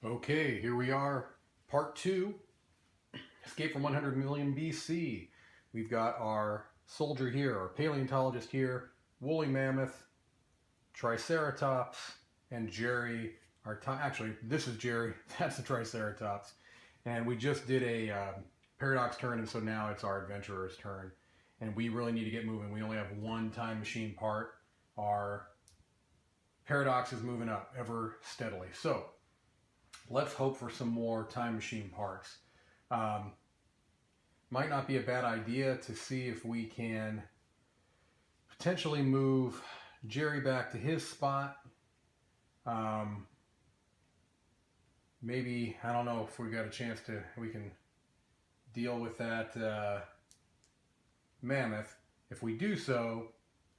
Okay, here we are, part two, Escape from 100 Million B.C. We've got our soldier here, our paleontologist here, woolly mammoth, triceratops, and Jerry. Actually, this is Jerry, that's the triceratops. And we just did a paradox turn, and so now it's our adventurer's turn. And we really need to get moving. We only have one time machine part. Our paradox is moving up ever steadily. So let's hope for some more time machine parts. Might not be a bad idea to see if we can potentially move Jerry back to his spot. Maybe, I don't know if we got a chance to, we can deal with that mammoth. If we do so,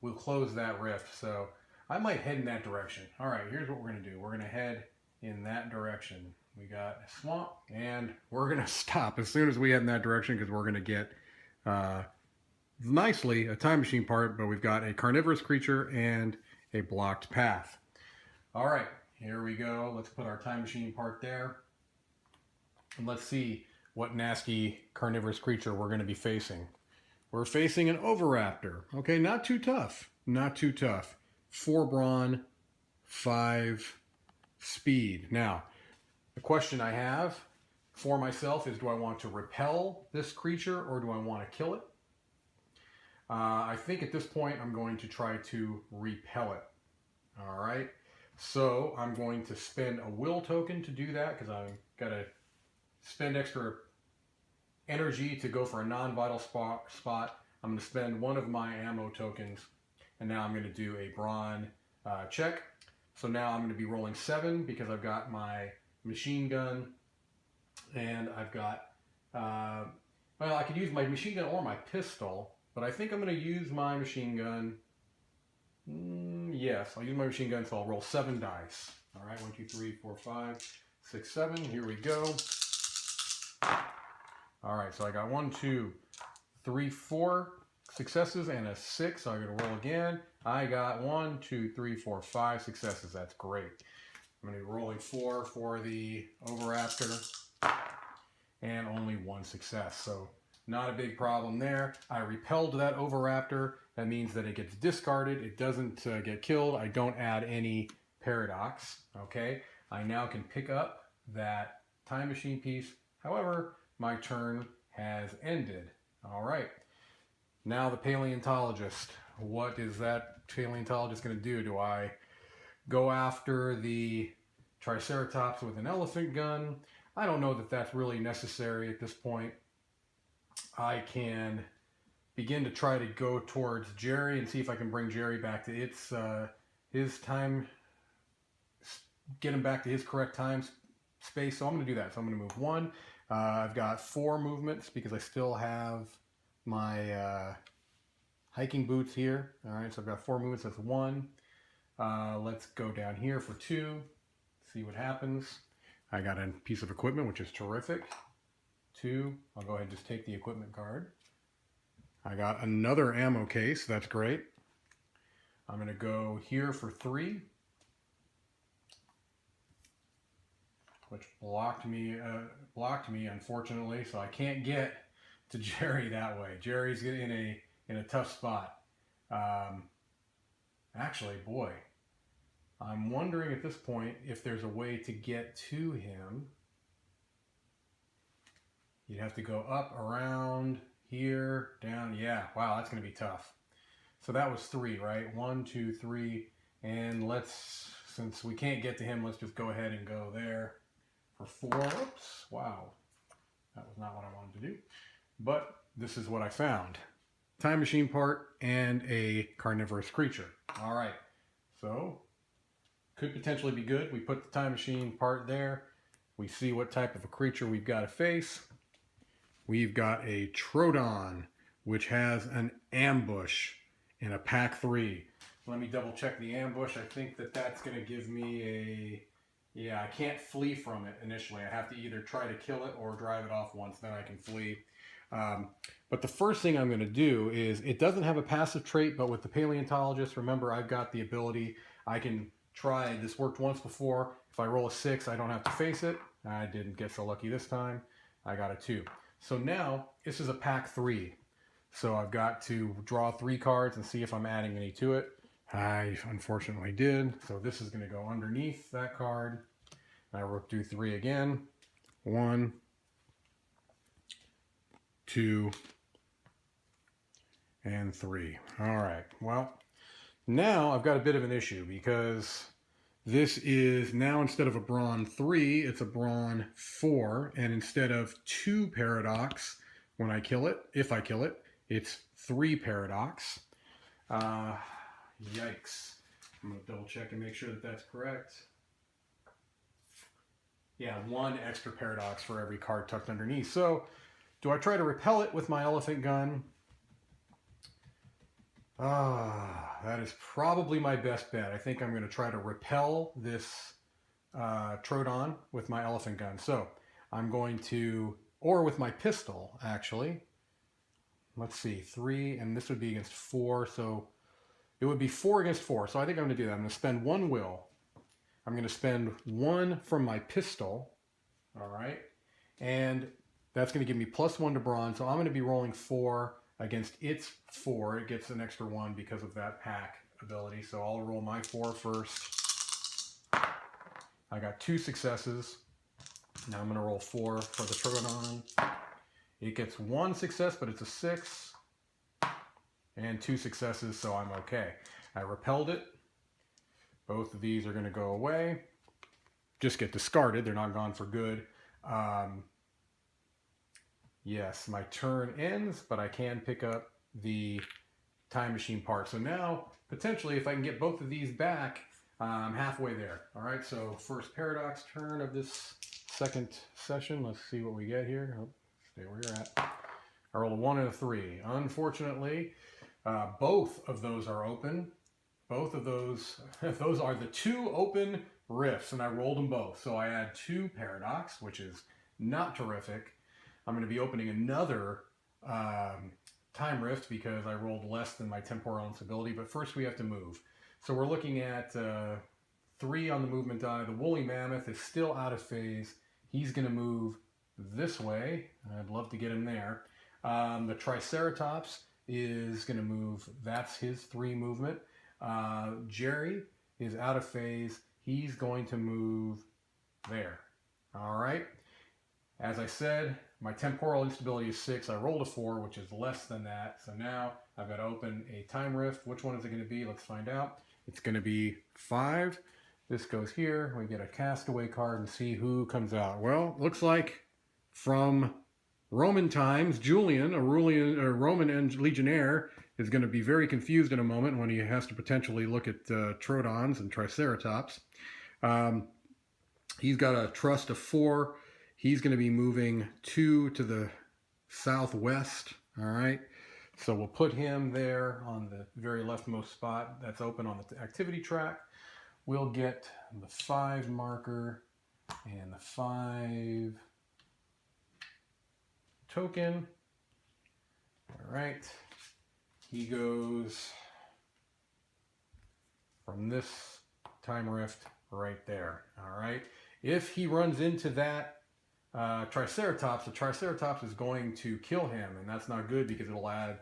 we'll close that rift. So I might head in that direction. All right, here's what we're going to do. We're going to head in that direction. We got a swamp, and we're going to stop as soon as we head in that direction because we're going to get nicely a time machine part, but we've got a carnivorous creature and a blocked path. All right, here we go. Let's put our time machine part there. And let's see what nasty carnivorous creature we're going to be facing. We're facing an oviraptor. Okay, not too tough. Not too tough. 4 brawn, 5 speed. Now, the question I have for myself is, do I want to repel this creature or do I want to kill it? I think at this point I'm going to try to repel it. All right. So I'm going to spend a will token to do that because I've got to spend extra energy to go for a non-vital spot. I'm going to spend one of my ammo tokens, and now I'm going to do a brawn check. So now I'm going to be rolling 7 because I've got my machine gun, and I've got, well, I could use my machine gun or my pistol, but I think I'm going to use my machine gun. Yes, I'll use my machine gun, so I'll roll 7 dice. All right, 1, 2, 3, 4, 5, 6, 7. Here we go. All right, so I got 1, 2, 3, 4 successes and a 6. So I'm going to roll again. I got 1, 2, 3, 4, 5 successes. That's great. I'm going to be rolling 4 for the oviraptor and only 1 success. So not a big problem there. I repelled that oviraptor. That means that it gets discarded. It doesn't get killed. I don't add any paradox. Okay. I now can pick up that time machine piece. However, my turn has ended. All right. Now the paleontologist. What is that paleontologist going to do? Do I go after the triceratops with an elephant gun? I don't know that that's really necessary at this point. I can begin to try to go towards Jerry and see if I can bring Jerry back to his time, get him back to his correct time space. So I'm going to do that. So I'm going to move 1. I've got 4 movements because I still have my hiking boots here. All right, so I've got 4 movements. That's 1. Let's go down here for 2. See what happens. I got a piece of equipment, which is terrific. 2. I'll go ahead and just take the equipment card. I got another ammo case. That's great. I'm going to go here for 3, which blocked me, unfortunately. So I can't get to Jerry that way. Jerry's in a tough spot. Actually, boy, I'm wondering at this point if there's a way to get to him. You'd have to go up, around, here, down. Yeah, wow, that's going to be tough. So that was 3, right? 1, 2, 3. And since we can't get to him, let's just go ahead and go there for 4. Oops, wow. That was not what I wanted to do. But this is what I found. Time machine part and a carnivorous creature. All right, so could potentially be good. We put the time machine part there. We see what type of a creature we've got to face. We've got a Troodon, which has an ambush in a pack 3. Let me double check the ambush. I think that's going to give me yeah, I can't flee from it initially. I have to either try to kill it or drive it off once, then I can flee. But the first thing I'm going to do is, it doesn't have a passive trait, but with the paleontologist, remember, I've got the ability, I can try, this worked once before, If I roll a 6, I don't have to face it. I didn't get so lucky this time. I got a 2. So now this is a pack 3. So I've got to draw 3 cards and see if I'm adding any to it. I unfortunately did. So this is going to go underneath that card. I will do 3 again. 1, 2, and 3. All right. Well, now I've got a bit of an issue because this is now, instead of a brawn 3, it's a brawn 4. And instead of 2 paradox when I kill it, if I kill it, it's 3 paradox. Yikes. I'm going to double check and make sure that that's correct. Yeah, 1 extra paradox for every card tucked underneath. So do I try to repel it with my elephant gun? That is probably my best bet. I think I'm going to try to repel this Troodon with my elephant gun. So I'm going to, or with my pistol, actually. Let's see, 3, and this would be against 4. So it would be 4 against 4. So I think I'm going to do that. I'm going to spend 1 will. I'm going to spend 1 from my pistol. All right. And that's going to give me +1 to brawn. So I'm going to be rolling 4 against its 4. It gets an extra 1 because of that pack ability. So I'll roll my 4 first. I got 2 successes. Now I'm going to roll 4 for the Troodon. It gets 1 success, but it's a 6. And 2 successes, so I'm okay. I repelled it. Both of these are going to go away. Just get discarded. They're not gone for good. Yes, my turn ends, but I can pick up the time machine part. So now, potentially, if I can get both of these back, I'm halfway there. All right, so first paradox turn of this second session. Let's see what we get here. Oh, stay where you're at. I rolled a 1 and a 3. Unfortunately, both of those are open. Both of those are the 2 open rifts, and I rolled them both. So I add 2 paradox, which is not terrific. I'm going to be opening another time rift because I rolled less than my temporal instability, but first we have to move. So we're looking at 3 on the movement die. The woolly mammoth is still out of phase. He's going to move this way. I'd love to get him there. The triceratops is going to move. That's his 3 movement. Jerry is out of phase. He's going to move there. All right. As I said, my temporal instability is 6. I rolled a 4, which is less than that. So now I've got to open a time rift. Which one is it going to be? Let's find out. It's going to be 5. This goes here. We get a castaway card and see who comes out. Well, looks like from Roman times, Julian, a Roman legionnaire, is going to be very confused in a moment when he has to potentially look at Troodons and Triceratops. He's got a trust of 4. He's going to be moving 2 to the southwest. All right. So we'll put him there on the very leftmost spot that's open on the activity track. We'll get the 5 marker and the 5 token. All right. He goes from this time rift right there. All right. If he runs into that Triceratops, the Triceratops is going to kill him, and that's not good because it'll add,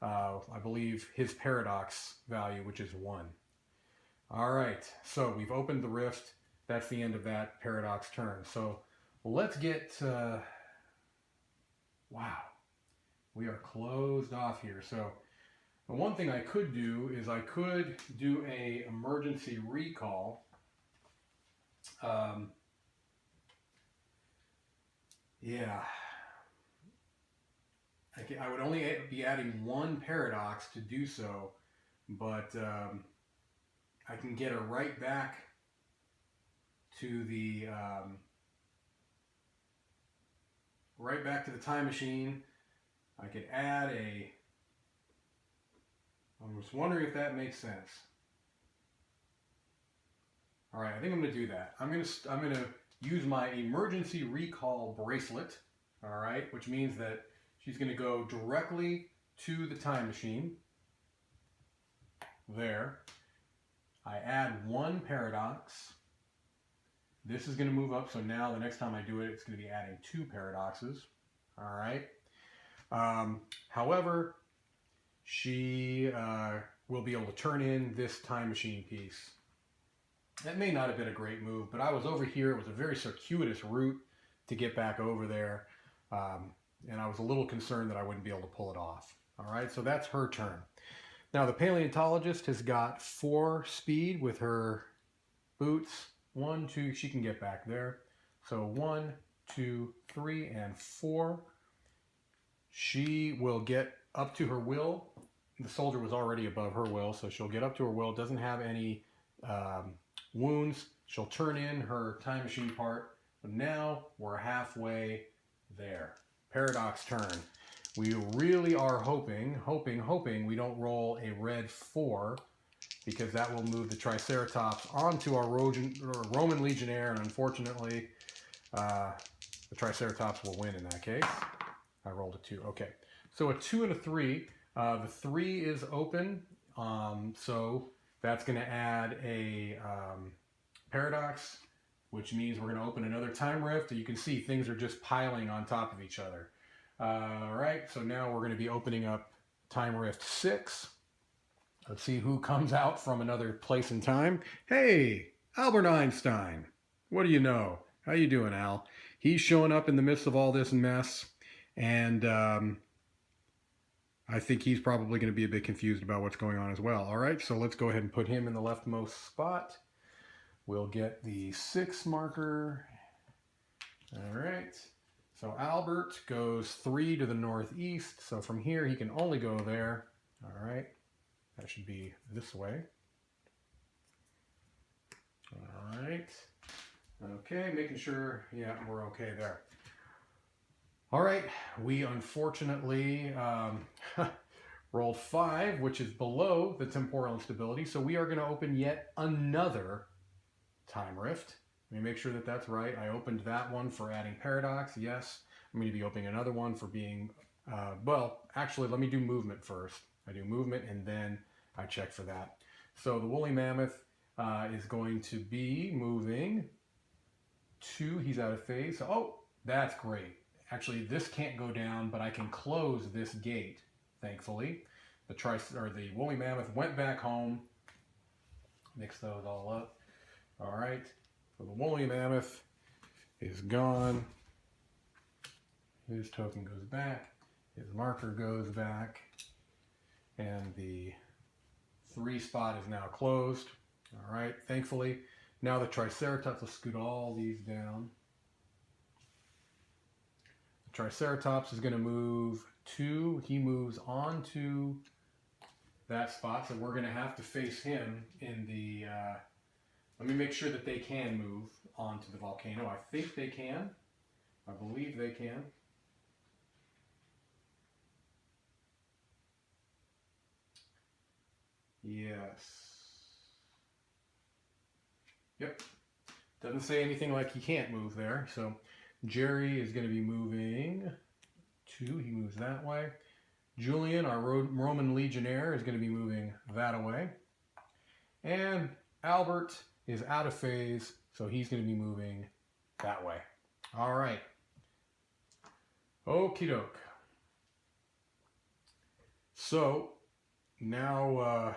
I believe, his paradox value, which is 1. All right. So we've opened the rift. That's the end of that paradox turn. So let's get... wow. We are closed off here. So the one thing I could do is I could do a emergency recall. Yeah. I would only be adding 1 paradox to do so, but I can get her right back to the time machine. I could add a... I'm just wondering if that makes sense. All right, I think I'm going to do that. I'm going to use my emergency recall bracelet. All right, which means that she's going to go directly to the time machine. There. I add 1 paradox. This is going to move up, so now the next time I do it, it's going to be adding 2 paradoxes. All right. However, she will be able to turn in this time machine piece. That may not have been a great move, but I was over here. It was a very circuitous route to get back over there, and I was a little concerned that I wouldn't be able to pull it off. All right, so that's her turn. Now the paleontologist has got 4 speed with her boots. 1, 2, she can get back there. So 1, 2, 3, and 4. She will get up to her will. The soldier was already above her will, so she'll get up to her will. Doesn't have any wounds. She'll turn in her time machine part. So now we're halfway there. Paradox turn. We really are hoping we don't roll a red 4, because that will move the Triceratops onto our Roman Legionnaire, and unfortunately, the Triceratops will win in that case. I rolled a 2. Okay, so a 2 and a 3. The 3 is open, so that's going to add a paradox, which means we're going to open another time rift. You can see things are just piling on top of each other. All right, so now we're going to be opening up time rift 6. Let's see who comes out from another place in time. Hey, Albert Einstein. What do you know? How you doing, Al? He's showing up in the midst of all this mess, and I think he's probably going to be a bit confused about what's going on as well. All right, so let's go ahead and put him in the leftmost spot. We'll get the 6 marker. All right, so Albert goes 3 to the northeast. So from here, he can only go there. All right. That should be this way. All right. Okay, making sure, yeah, we're okay there. All right, we unfortunately rolled 5, which is below the temporal instability. So we are going to open yet another time rift. Let me make sure that that's right. I opened that one for adding paradox. Yes, I'm going to be opening another one for being, well, actually, let me do movement first. I do movement and then I check for that. So the woolly mammoth is going to be moving 2. He's out of phase. Oh, that's great. Actually, this can't go down, but I can close this gate, thankfully. The woolly mammoth went back home. Mix those all up. All right. So the woolly mammoth is gone. His token goes back. His marker goes back. And the 3 spot is now closed. All right, thankfully. Now the Triceratops, will scoot all these down. The Triceratops is going to move 2. He moves on to that spot, so we're going to have to face him in the... let me make sure that they can move onto the volcano. I think they can. I believe they can. Yes. Yep. Doesn't say anything like he can't move there. So Jerry is going to be moving 2. He moves that way. Julian, our Roman Legionnaire, is going to be moving that away. And Albert is out of phase, so he's going to be moving that way. All right. Okie doke. So now,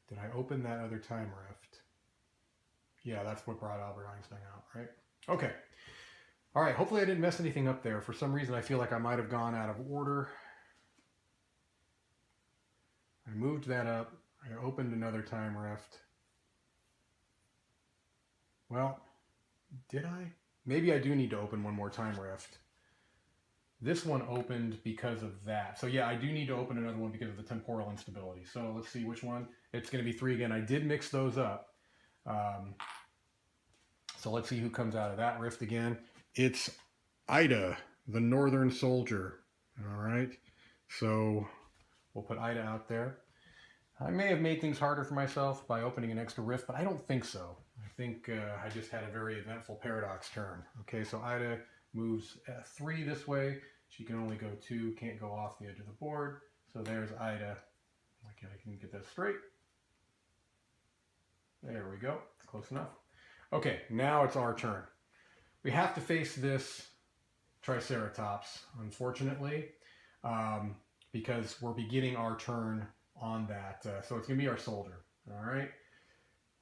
did I open that other time rift? Yeah, that's what brought Albert Einstein out, right? Okay. All right, hopefully I didn't mess anything up there. For some reason, I feel like I might have gone out of order. I moved that up. I opened another time rift. Well, did I? Maybe I do need to open one more time rift. This one opened because of that. So yeah, I do need to open another one because of the temporal instability. So let's see which one. It's going to be 3 again. I did mix those up. So let's see who comes out of that rift again. It's Ida, the Northern Soldier. All right. So we'll put Ida out there. I may have made things harder for myself by opening an extra rift, but I don't think so. I think I just had a very eventful paradox turn. Okay, so Ida moves 3 this way. She can only go 2, can't go off the edge of the board. So there's Ida. Okay, I can get that straight. There we go. Close enough. Okay, now it's our turn. We have to face this Triceratops, unfortunately, because we're beginning our turn on that. So it's going to be our soldier. All right.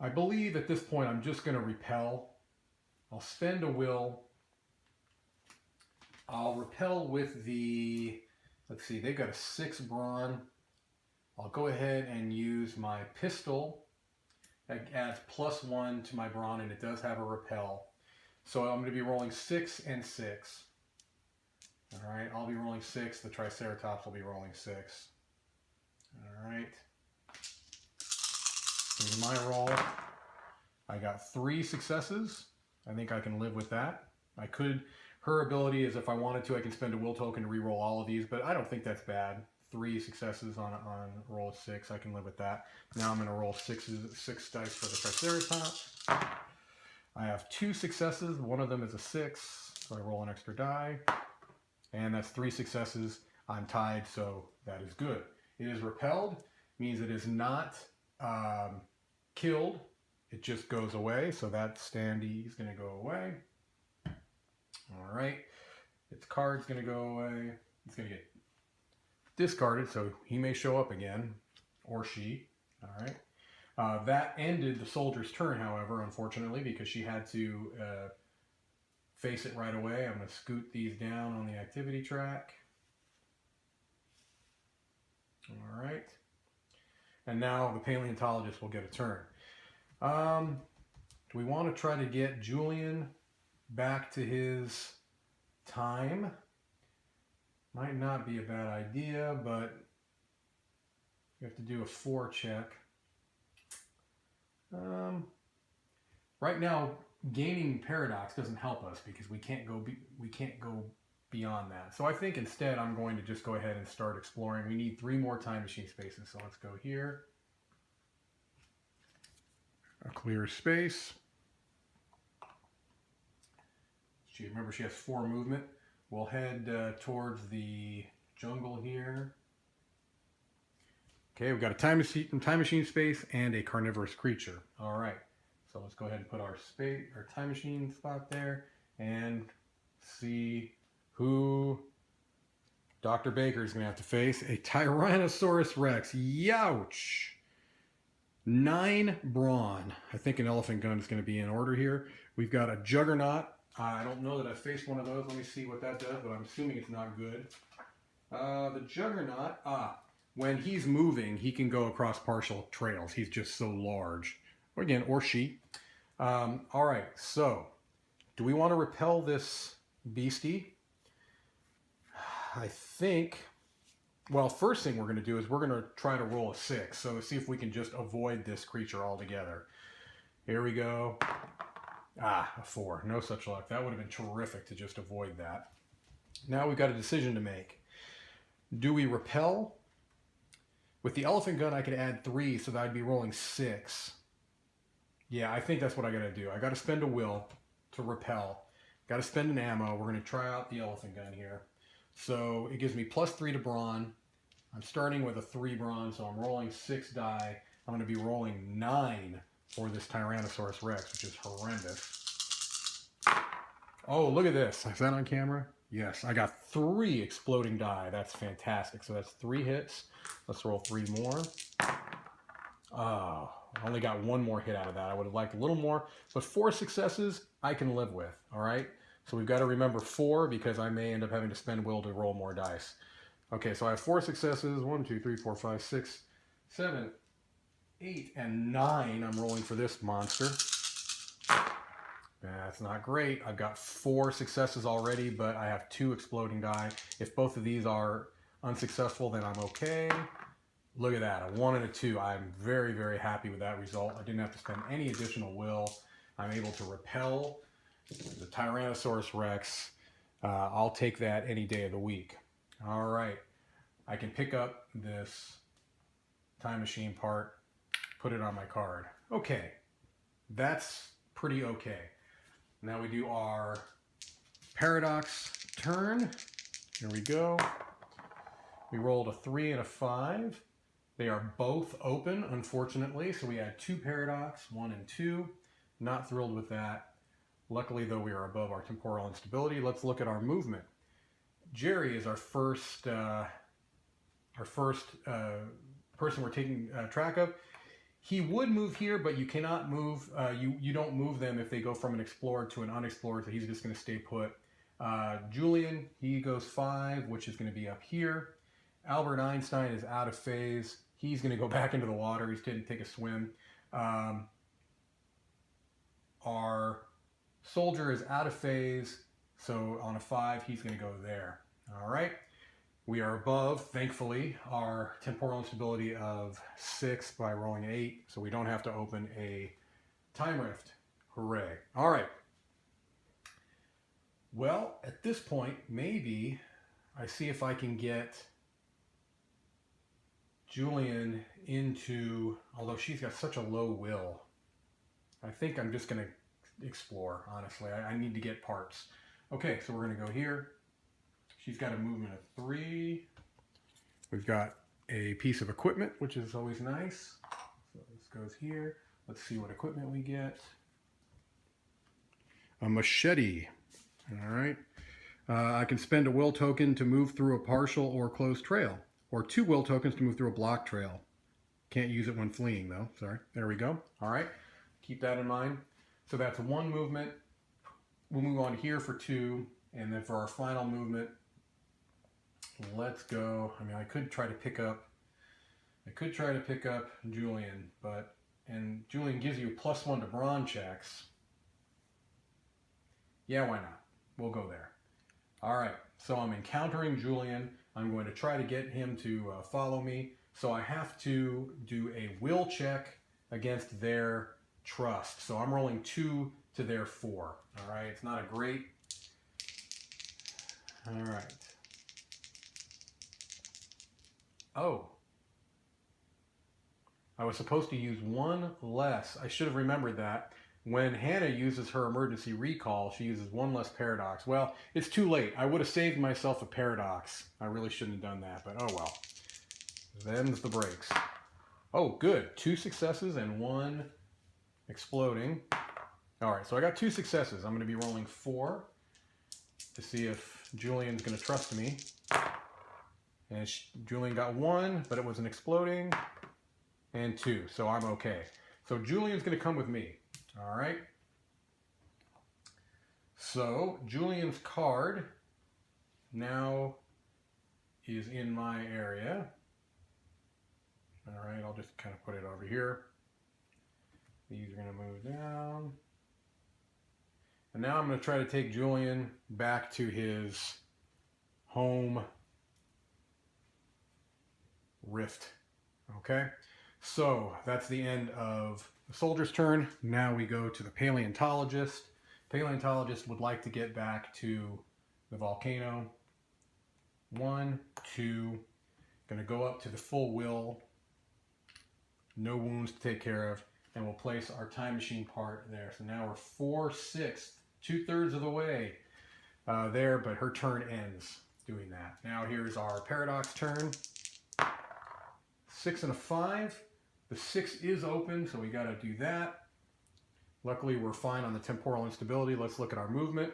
I believe at this point I'm just going to repel. I'll spend a will. I'll repel with the, let's see, they've got a 6 brawn. I'll go ahead and use my pistol. That adds +1 to my brawn, and it does have a repel. So I'm going to be rolling 6 and 6. All right, I'll be rolling 6. The Triceratops will be rolling 6. All right. Here's my roll. I got 3 successes. I think I can live with that. I could, her ability is if I wanted to, I can spend a will token to re-roll all of these, but I don't think that's bad. 3 successes on a roll of 6. I can live with that. Now I'm going to roll 6 dice for the Triceratops. I have 2 successes. One of them is a 6, so I roll an extra die. And that's 3 successes. I'm tied, so that is good. It is repelled, means it is not killed. It just goes away, so that standee is going to go away. All right. Its card's going to go away. It's going to get discarded, so he may show up again, or she. All right. That ended the soldier's turn, however, unfortunately, because she had to face it right away. I'm going to scoot these down on the activity track. All right. And now the paleontologist will get a turn. Do we want to try to get Julian back to his time? Might not be a bad idea, but you have to do a 4 check. Right now, gaining paradox doesn't help us because we can't go beyond that. So I think instead I'm going to just go ahead and start exploring. We need 3 more time machine spaces. So let's go here. A clear space. Remember, she has 4 movement. We'll head towards the jungle here. Okay, we've got a time machine space and a carnivorous creature. All right, so let's go ahead and put our time machine spot there and see who Dr. Baker is going to have to face. A Tyrannosaurus Rex. Youch! 9 brawn. I think an elephant gun is going to be in order here. We've got a Juggernaut. I don't know that I've faced one of those. Let me see what that does, but I'm assuming it's not good. The Juggernaut, when he's moving, he can go across partial trails. He's just so large. Or again, or she. All right, so do we want to repel this beastie? I think, well, first thing we're going to do is we're going to try to roll a 6. So see if we can just avoid this creature altogether. Here we go. A 4. No such luck. That would have been terrific to just avoid that. Now we've got a decision to make. Do we repel? With the elephant gun, I could add 3, so that I'd be rolling 6. Yeah, I think that's what I got to do. I got to spend a will to repel. Got to spend an ammo. We're going to try out the elephant gun here. So it gives me +3 to brawn. I'm starting with a 3 brawn, so I'm rolling 6 die. I'm going to be rolling 9 for this Tyrannosaurus Rex, which is horrendous. Oh, look at this. Is that on camera? Yes, I got 3 exploding die. That's fantastic. So that's 3 hits. Let's roll 3 more. Oh, I only got 1 more hit out of that. I would have liked a little more, but 4 successes I can live with, all right? So we've got to remember 4 because I may end up having to spend will to roll more dice. Okay, so I have 4 successes. 1, 2, 3, 4, 5, 6, 7, 8, and 9 I'm rolling for this monster. That's not great. I've got 4 successes already, but I have 2 exploding die. If both of these are unsuccessful, then I'm okay. Look at that, a 1 and a 2. I'm very, very happy with that result. I didn't have to spend any additional will. I'm able to repel the Tyrannosaurus Rex. I'll take that any day of the week. All right, I can pick up this time machine part, put it on my card. Okay, that's pretty okay. Now we do our paradox turn. Here we go. We rolled a 3 and a 5. They are both open, unfortunately, so we had 2 paradox, 1 and 2. Not thrilled with that. Luckily, though, we are above our temporal instability. Let's look at our movement. Jerry is our first person we're taking track of. He would move here, but you cannot move. You don't move them if they go from an explored to an unexplored, so he's just going to stay put. Julian, he goes 5, which is going to be up here. Albert Einstein is out of phase. He's going to go back into the water. He's going to take a swim. Our soldier is out of phase, so on a 5, he's going to go there. All right. We are above, thankfully, our temporal instability of 6 by rolling an 8, so we don't have to open a time rift. Hooray. All right. Well, at this point, maybe I see if I can get Julian into, although she's got such a low will, I think I'm just going to explore, honestly. I need to get parts. Okay, so we're going to go here. She's got a movement of 3. We've got a piece of equipment, which is always nice. So this goes here. Let's see what equipment we get. A machete. All right. I can spend a will token to move through a partial or closed trail, or 2 will tokens to move through a block trail. Can't use it when fleeing, though. Sorry. There we go. All right. Keep that in mind. So that's 1 movement. We'll move on here for 2, and then for our final movement, let's go. I mean, I could try to pick up Julian, and Julian gives you +1 to brawn checks. Yeah, why not? We'll go there. All right, so I'm encountering Julian. I'm going to try to get him to follow me. So I have to do a will check against their trust. So I'm rolling 2 to their 4. All right, it's not a great. All right. Oh, I was supposed to use 1 less. I should have remembered that. When Hannah uses her emergency recall, she uses 1 less paradox. Well, it's too late. I would have saved myself a paradox. I really shouldn't have done that, but oh well. Them's the breaks. Oh, good. 2 successes and 1 exploding. All right, so I got 2 successes. I'm going to be rolling 4 to see if Julian's going to trust me. And Julian got 1, but it was an exploding, and 2, so I'm okay. So Julian's going to come with me. All right. So Julian's card now is in my area. All right, I'll just kind of put it over here. These are going to move down. And now I'm going to try to take Julian back to his home rift. Okay, so that's the end of the soldier's turn. Now we go to the paleontologist. Paleontologist would like to get back to the volcano. 1, 2, going to go up to the full will. No wounds to take care of, and we'll place our time machine part there. So now we're 4/6, 2/3 of the way there, but her turn ends doing that. Now here's our paradox turn. 6 and a 5. The 6 is open, so we got to do that. Luckily, we're fine on the temporal instability. Let's look at our movement.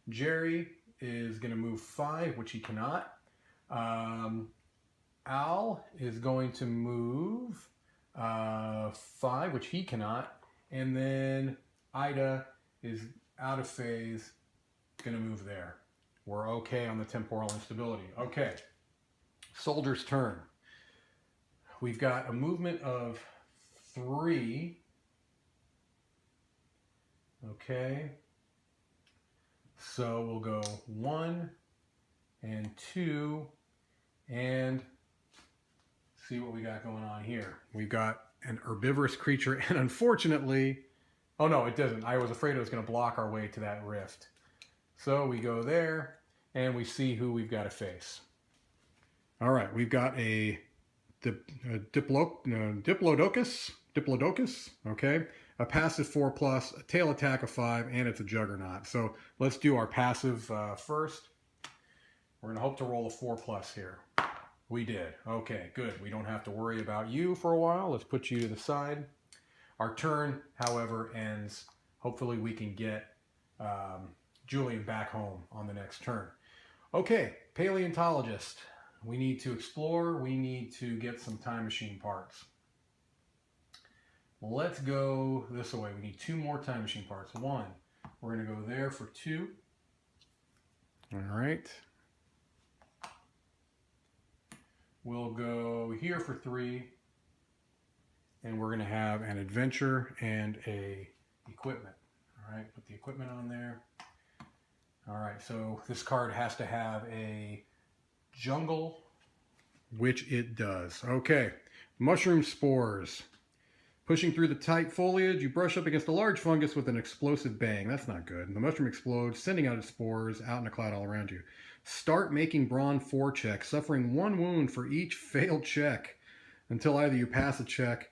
Jerry is going to move 5, which he cannot. Al is going to move 5, which he cannot. And then Ida is out of phase, going to move there. We're okay on the temporal instability. Okay, soldier's turn. We've got a movement of 3. Okay. So we'll go 1 and 2 and see what we got going on here. We've got an herbivorous creature, and unfortunately, oh no, it doesn't. I was afraid it was going to block our way to that rift. So we go there and we see who we've got to face. All right, we've got a Diplodocus, okay, a passive 4+, a tail attack of 5, and it's a juggernaut. So let's do our passive first. We're going to hope to roll a 4+ here. We did. Okay, good. We don't have to worry about you for a while. Let's put you to the side. Our turn, however, ends hopefully we can get Julian back home on the next turn. Okay, paleontologist. We need to explore. We need to get some time machine parts. Let's go this way. We need 2 more time machine parts. 1, we're going to go there for 2. All right. We'll go here for 3. And we're going to have an adventure and a equipment. All right, put the equipment on there. All right, so this card has to have a jungle, which it does. Okay, mushroom spores. Pushing through the tight foliage, you brush up against a large fungus with an explosive bang. That's not good. The mushroom explodes, sending out its spores out in a cloud all around you. Start making Brawn 4 checks, suffering 1 wound for each failed check until either you pass a check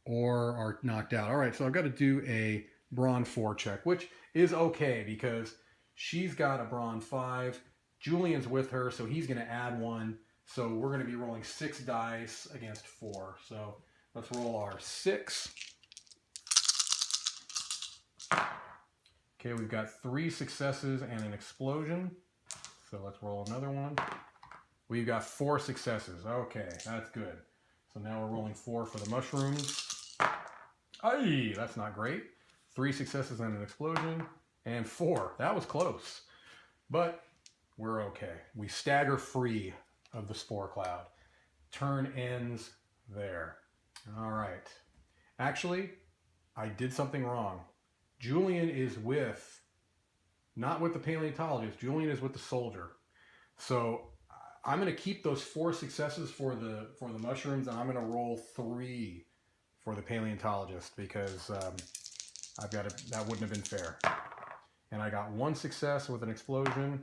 or are knocked out. All right, so I've got to do a Brawn 4 check, which is okay because she's got a Brawn 5. Julian's with her, so he's going to add 1. So we're going to be rolling 6 dice against 4. So let's roll our 6. Okay, we've got 3 successes and an explosion. So let's roll another one. We've got 4 successes. Okay, that's good. So now we're rolling 4 for the mushrooms. Aye, that's not great. 3 successes and an explosion. And 4. That was close. But we're okay. We stagger free of the spore cloud. Turn ends there. All right. Actually, I did something wrong. Julian is not with the paleontologist. Julian is with the soldier. So I'm going to keep those 4 successes for the mushrooms, and I'm going to roll 3 for the paleontologist because that wouldn't have been fair. And I got 1 success with an explosion.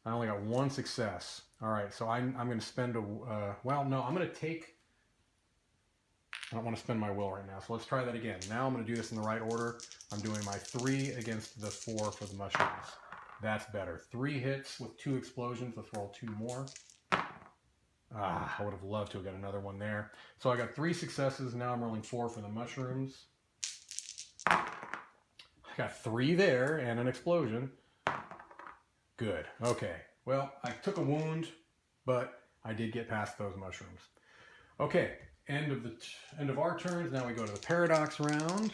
I only got 1 success. All right, so I'm going to spend well, no, I'm going to take. I don't want to spend my will right now, so let's try that again. Now I'm going to do this in the right order. I'm doing my 3 against the 4 for the mushrooms. That's better. 3 hits with 2 explosions. Let's roll 2 more. I would have loved to have got another one there. So I got 3 successes. Now I'm rolling 4 for the mushrooms. I got 3 there and an explosion. Good. Okay. Well, I took a wound, but I did get past those mushrooms. Okay. End of our turns. Now we go to the paradox round.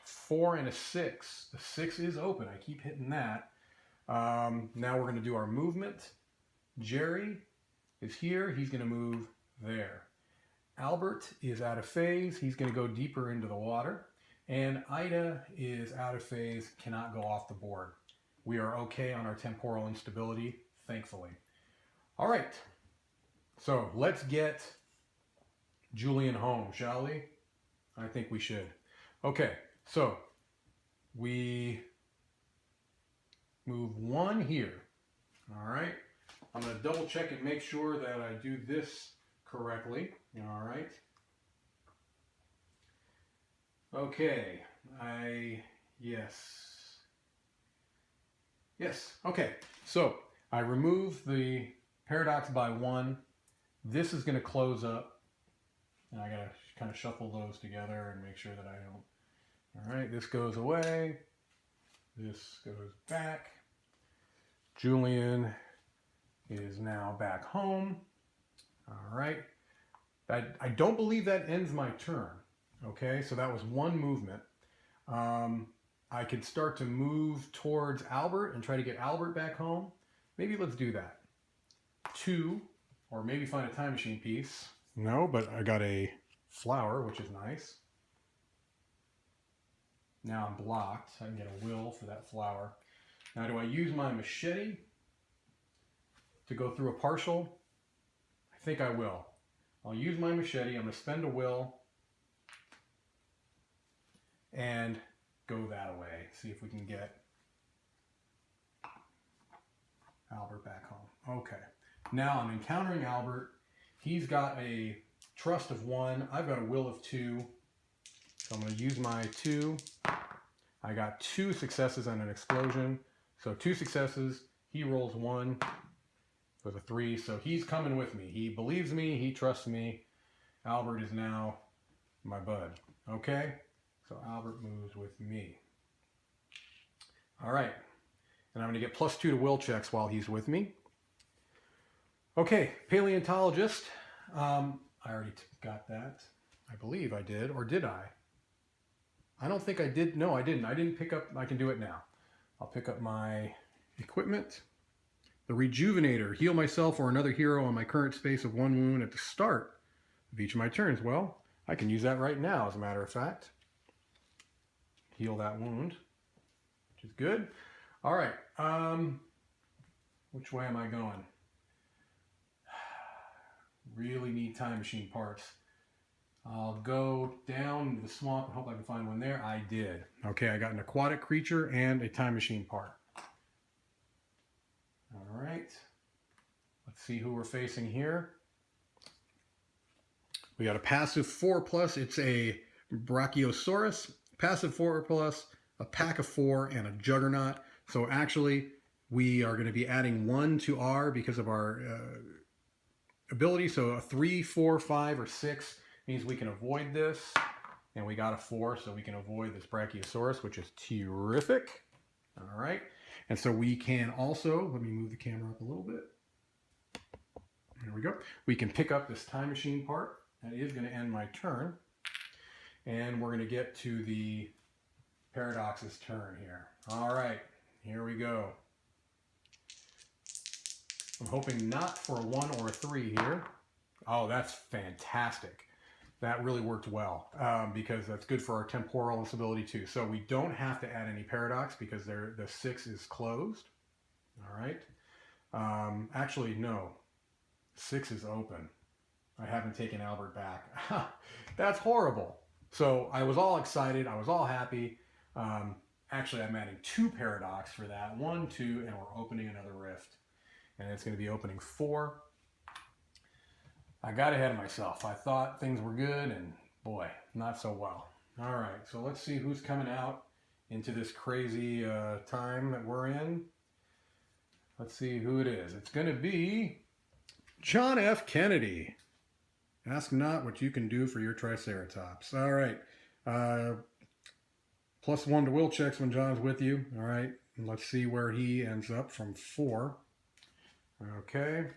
4 and a 6. The 6 is open. I keep hitting that. Now we're going to do our movement. Jerry is here. He's going to move there. Albert is out of phase. He's going to go deeper into the water. And Ida is out of phase, cannot go off the board. We are okay on our temporal instability, thankfully. All right. So let's get Julian home, shall we? I think we should. Okay, so we move 1 here. All right. I'm going to double check and make sure that I do this correctly. All right. Okay. Yes. Okay. So I remove the paradox by 1. This is going to close up. And I got to kind of shuffle those together and make sure that I don't. All right. This goes away. This goes back. Julian is now back home. All right. I don't believe that ends my turn. Okay, so that was 1 movement. I could start to move towards Albert and try to get Albert back home. Maybe let's do that. 2, or maybe find a time machine piece. No, but I got a flower, which is nice. Now I'm blocked. I can get a will for that flower. Now, do I use my machete to go through a partial? I think I will. I'll use my machete. I'm going to spend a will and go that way. See if we can get Albert back home. Okay. Now I'm encountering Albert. He's got a trust of 1. I've got a will of 2. So I'm going to use my 2. I got 2 successes and an explosion. So 2 successes. He rolls 1 with a 3. So he's coming with me. He believes me. He trusts me. Albert is now my bud. Okay. So Albert moves with me. All right. And I'm going to get +2 to will checks while he's with me. Okay, paleontologist. I already got that. I believe I did, or did I? I don't think I did. No, I didn't. I didn't pick up. I can do it now. I'll pick up my equipment. The Rejuvenator. Heal myself or another hero on my current space of 1 wound at the start of each of my turns. Well, I can use that right now, as a matter of fact. Heal that wound, which is good. All right. Which way am I going? Really need time machine parts. I'll go down the swamp and hope I can find one there. I did. Okay, I got an aquatic creature and a time machine part. All right. Let's see who we're facing here. We got a passive 4+. It's a Brachiosaurus. Passive 4+, a pack of 4, and a Juggernaut. So actually, we are going to be adding 1 to R because of our ability. So a 3, 4, 5, or 6 means we can avoid this. And we got a 4, so we can avoid this Brachiosaurus, which is terrific. All right. And so we can also, let me move the camera up a little bit. There we go. We can pick up this time machine part. That is going to end my turn. And we're going to get to the Paradox's turn here. All right, here we go. I'm hoping not for a 1 or a 3 here. Oh, that's fantastic. That really worked well because that's good for our temporal instability too. So we don't have to add any Paradox because the 6 is closed. All right. Actually, no. 6 is open. I haven't taken Albert back. That's horrible. So I was all excited. I was all happy. Actually, I'm adding 2 Paradox for that. 1, 2, and we're opening another rift. And it's going to be opening 4. I got ahead of myself. I thought things were good, and boy, not so well. All right, so let's see who's coming out into this crazy time that we're in. Let's see who it is. It's going to be John F. Kennedy. Ask not what you can do for your Triceratops. All right. +1 to will checks when John's with you. All right. And let's see where he ends up from 4. Okay.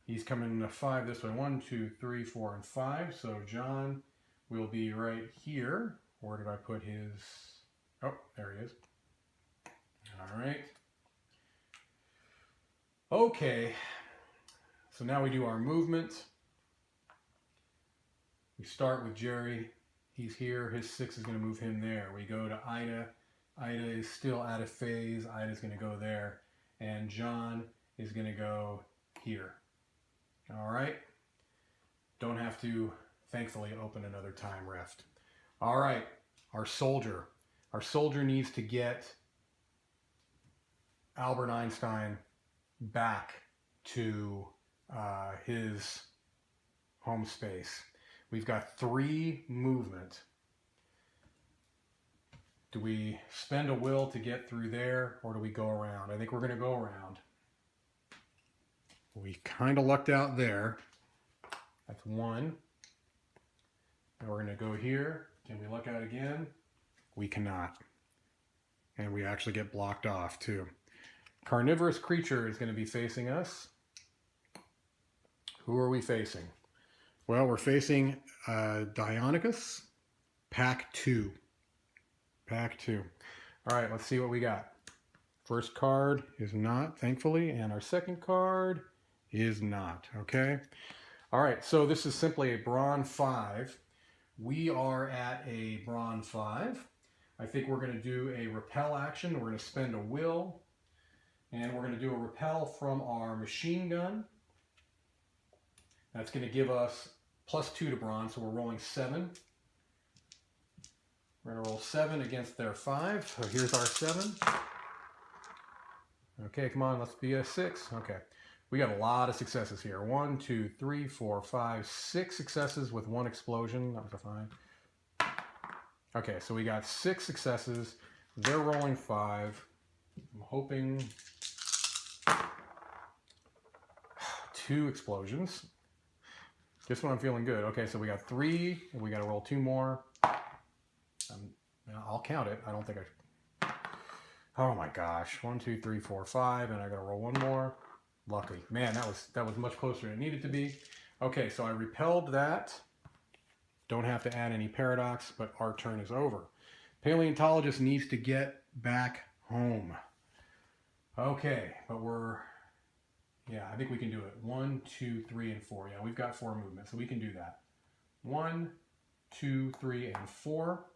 He's coming to 5 this way. 1, 2, 3, 4, and 5. So John will be right here. Where did I put his? Oh, there he is. All right. Okay. So now we do our movement. We start with Jerry. He's here. His 6 is going to move him there. We go to Ida. Ida is still out of phase. Ida's going to go there. And John is going to go here. All right. Don't have to, thankfully, open another time rift. All right. Our soldier. Our soldier needs to get Albert Einstein back to his home space. We've got 3 movement. Do we spend a will to get through there, or do we go around? I think we're going to go around. We kind of lucked out there. That's 1. And we're going to go here. Can we luck out again? We cannot. And we actually get blocked off too. Carnivorous creature is going to be facing us. Who are we facing? Well, we're facing Deinonychus, pack 2. Pack 2. All right, let's see what we got. First card is not, thankfully, and our second card is not, okay? All right, so this is simply a Brawn 5. We are at a Brawn 5. I think we're going to do a repel action. We're going to spend a will, and we're going to do a repel from our machine gun. That's going to give us +2 to Brawn, so we're rolling 7. We're going to roll 7 against their 5. So here's our 7. Okay, come on, let's be a 6. Okay, we got a lot of successes here. 1, 2, 3, 4, 5, 6 successes with 1 explosion. That was a 5. Okay, so we got 6 successes. They're rolling 5. I'm hoping 2 explosions. Just when I'm feeling good. Okay, so we got 3, and we got to roll 2 more. I'll count it. I don't think I... Oh my gosh. 1, 2, 3, 4, 5, and I gotta roll one more. Lucky. Man, that was much closer than it needed to be. Okay, so I repelled that. Don't have to add any paradox, but our turn is over. Paleontologist needs to get back home. Okay, but yeah, I think we can do it. 1, 2, 3, and 4. Yeah, we've got 4 movements, so we can do that. 1, 2, 3, and 4.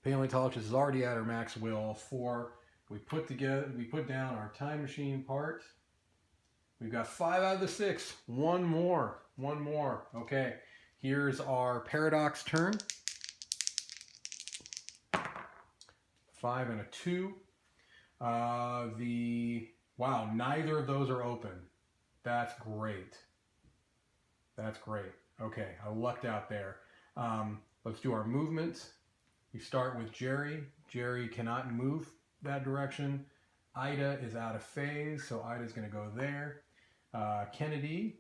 Paleontologist is already at her max will. 4. We put down our time machine part. We've got 5 out of the 6. One more. Okay, here's our paradox turn. 5 and a 2. Wow, neither of those are open. That's great. Okay, I lucked out there. Let's do our movements. We start with Jerry. Jerry cannot move that direction. Ida is out of phase, so Ida's going to go there. Kennedy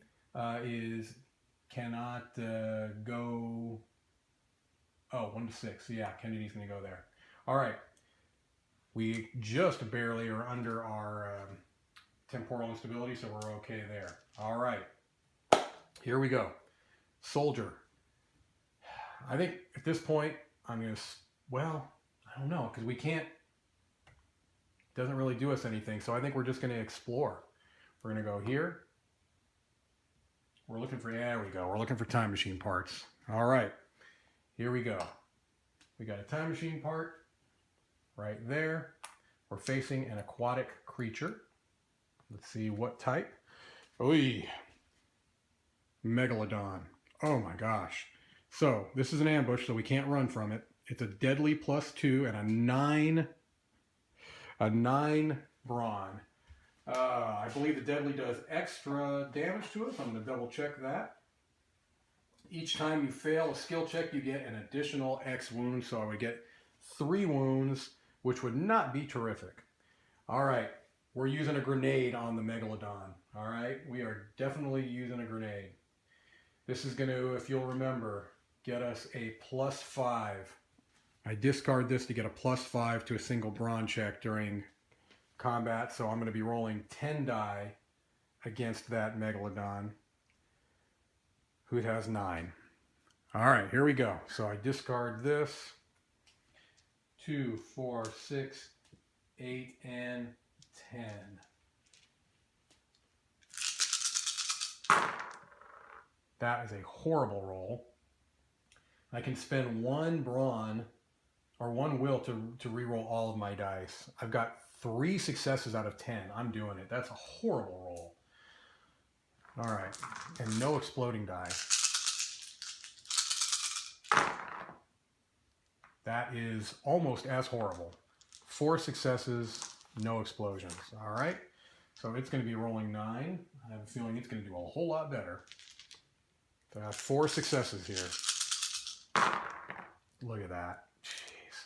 cannot go. Oh, 1 to 6. Yeah, Kennedy's going to go there. All right. We just barely are under our temporal instability, so we're okay there. All right. Here we go. Soldier. I think at this point, I'm going to, well, I don't know, because we can't, doesn't really do us anything. So I think we're just going to explore. We're going to go here. We're looking for, there we go. We're looking for time machine parts. All right. Here we go. We got a time machine part right there. We're facing an aquatic creature. Let's see what type. Oy. Megalodon. Oh my gosh. So this is an ambush, so we can't run from it. It's a deadly +2 and a 9 brawn. I believe the deadly does extra damage to us. I'm going to double check that. Each time you fail a skill check, you get an additional X wound. So I would get 3 wounds, which would not be terrific. All right, we're using a grenade on the Megalodon. All right, we are definitely using a grenade. This is going to, if you'll remember, get us a +5. I discard this to get a +5 to a single brawn check during combat, so I'm going to be rolling 10 die against that Megalodon, who has 9. All right, here we go. So I discard this. 2, 4, 6, 8, and 10. That is a horrible roll. I can spend 1 brawn or 1 will to re-roll all of my dice. I've got 3 successes out of 10. I'm doing it. That's a horrible roll. All right, and no exploding die. That is almost as horrible. 4 successes, no explosions. All right, so it's going to be rolling 9. I have a feeling it's going to do a whole lot better. So I have 4 successes here. Look at that. Jeez.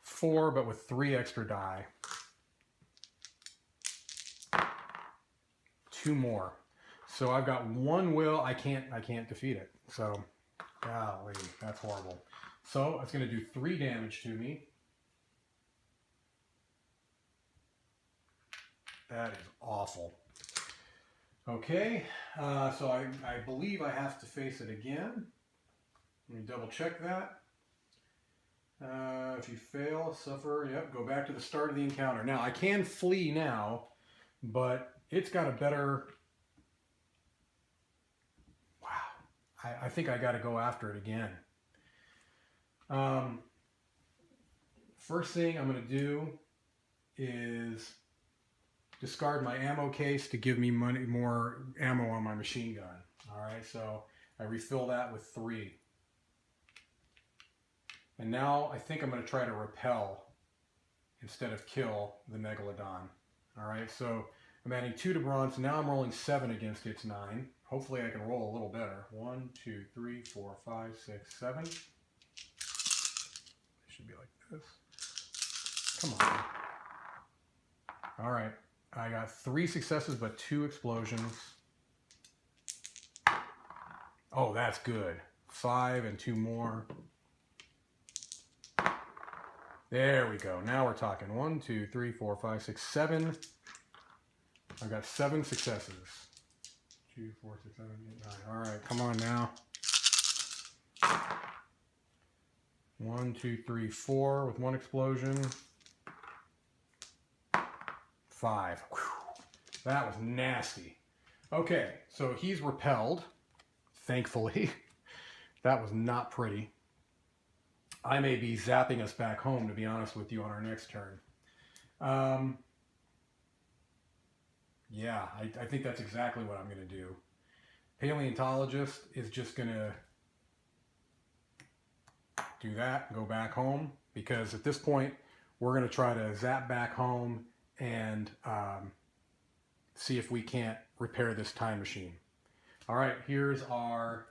4, but with 3 extra die. 2 more. So I've got 1 will. I can't defeat it. So, golly, that's horrible. So it's going to do 3 damage to me. That is awful. Okay, so I believe I have to face it again. Let me double check that. If you fail, suffer, yep, go back to the start of the encounter. Now, I can flee now, but it's got a better... Wow, I think I got to go after it again. First thing I'm going to do is discard my ammo case to give me more ammo on my machine gun. All right, so I refill that with 3. And now I think I'm going to try to repel instead of kill the Megalodon. All right, so I'm adding 2 to bronze. Now I'm rolling 7 against its 9. Hopefully I can roll a little better. 1, 2, 3, 4, 5, 6, 7. It should be like this. Come on. All right. I got 3 successes, but 2 explosions. Oh, that's good. 5 and 2 more. There we go. Now we're talking. 1, 2, 3, 4, 5, 6, 7. I've got 7 successes. 2, 4, 6, 7, 8, 9. All right, come on now. 1, 2, 3, 4 with 1 explosion. 5. Whew. That was nasty. Okay, so he's repelled, thankfully. That was not pretty. I may be zapping us back home, to be honest with you, on our next turn. Yeah, I think that's exactly what I'm going to do. Paleontologist is just going to do that, go back home, because at this point, we're going to try to zap back home and see if we can't repair this time machine. All right, here's our...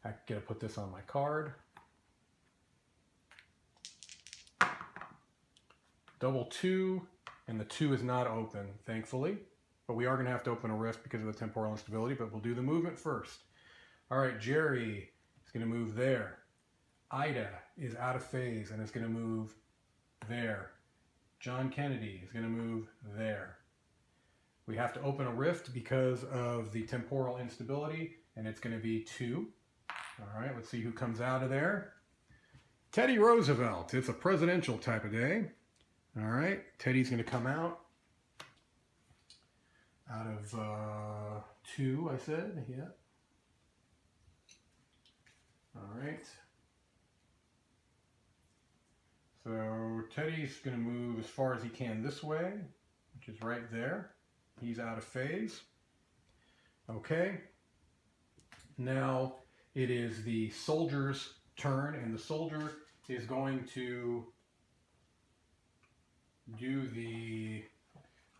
I gotta put this on my card. Double 2, and the 2 is not open, thankfully. But we are gonna have to open a rift because of the temporal instability, but we'll do the movement first. All right, Jerry is gonna move there. Ida is out of phase and is gonna move there. John Kennedy is gonna move there. We have to open a rift because of the temporal instability, and it's gonna be 2. All right, let's see who comes out of there. Teddy Roosevelt. It's a presidential type of day. All right, Teddy's going to come out of 2, I said. Yeah. All right. So Teddy's going to move as far as he can this way, which is right there. He's out of phase. Okay. Now it is the soldier's turn, and the soldier is going to do the,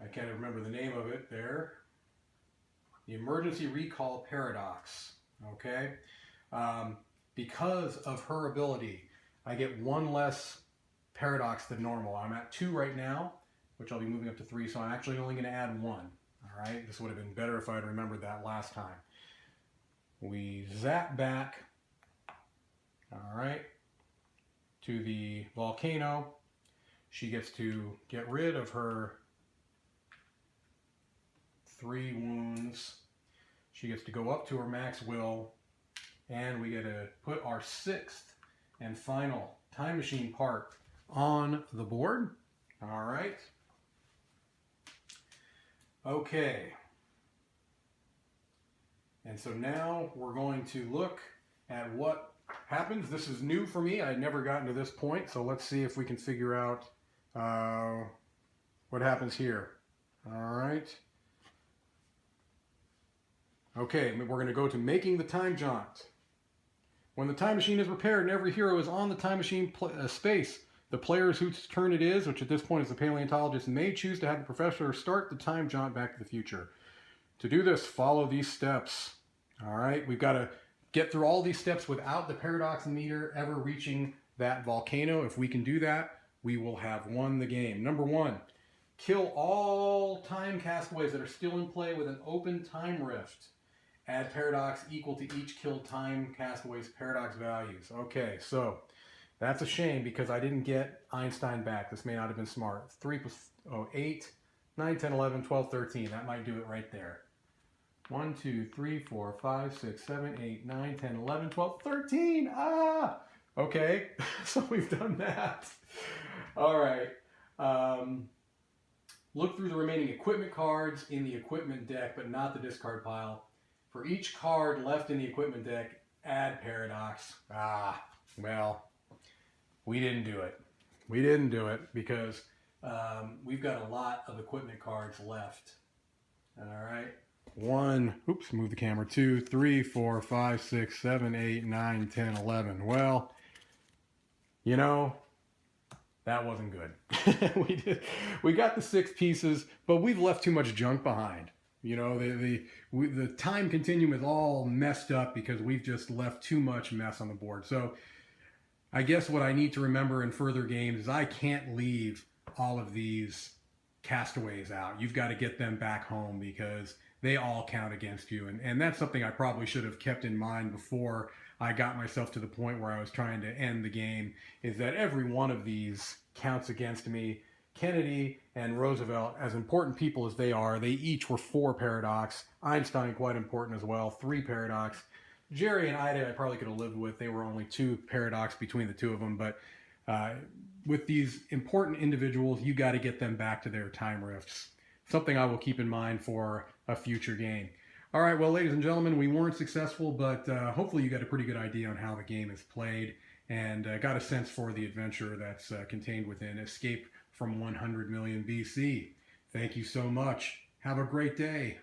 I can't remember the name of it there, the emergency recall paradox. Okay. Because of her ability, I get 1 less paradox than normal. I'm at 2 right now, which I'll be moving up to 3, so I'm actually only going to add 1. All right. This would have been better if I had remembered that last time. We zap back, all right, to the volcano. She gets to get rid of her 3 wounds. She gets to go up to her max will, and we get to put our 6th and final time machine part on the board. All right. Okay. And so now we're going to look at what happens. This is new for me. I'd never gotten to this point, so let's see if we can figure out what happens here. All right. Okay, we're going to go to making the time jaunt. When the time machine is repaired and every hero is on the time machine space, the players whose turn it is, which at this point is the paleontologist, may choose to have the professor start the time jaunt back to the future. To do this, follow these steps. All right, we've got to get through all these steps without the paradox meter ever reaching that volcano. If we can do that, we will have won the game. Number 1, kill all time castaways that are still in play with an open time rift. Add paradox equal to each killed time castaway's paradox values. Okay, so that's a shame because I didn't get Einstein back. This may not have been smart. 3 plus 8, 9, 10, 11, 12, 13. That might do it right there. 1, 2, 3, 4, 5, 6, 7, 8, 9, 10, 11, 12, 13. Ah! Okay, so we've done that. All right. Look through the remaining equipment cards in the equipment deck, but not the discard pile. For each card left in the equipment deck, add paradox. Ah, well, we didn't do it. We didn't do it because we've got a lot of equipment cards left. All right. 1, oops, move the camera. 2, 3, 4, 5, 6, 7, 8, 9, 10, 11. Well, you know, that wasn't good. We got the 6 pieces, but we've left too much junk behind. You know, the time continuum is all messed up because we've just left too much mess on the board. So I guess what I need to remember in further games is I can't leave all of these castaways out. You've got to get them back home because they all count against you. And that's something I probably should have kept in mind before I got myself to the point where I was trying to end the game, is that every one of these counts against me. Kennedy and Roosevelt, as important people as they are, they each were 4 paradox. Einstein, quite important as well, 3 paradox. Jerry and Ida, I probably could have lived with. They were only 2 paradox between the two of them. But with these important individuals, you got to get them back to their time rifts. Something I will keep in mind for a future game. All right, well, ladies and gentlemen, we weren't successful, but hopefully you got a pretty good idea on how the game is played and got a sense for the adventure that's contained within Escape from 100 Million BC. Thank you so much. Have a great day.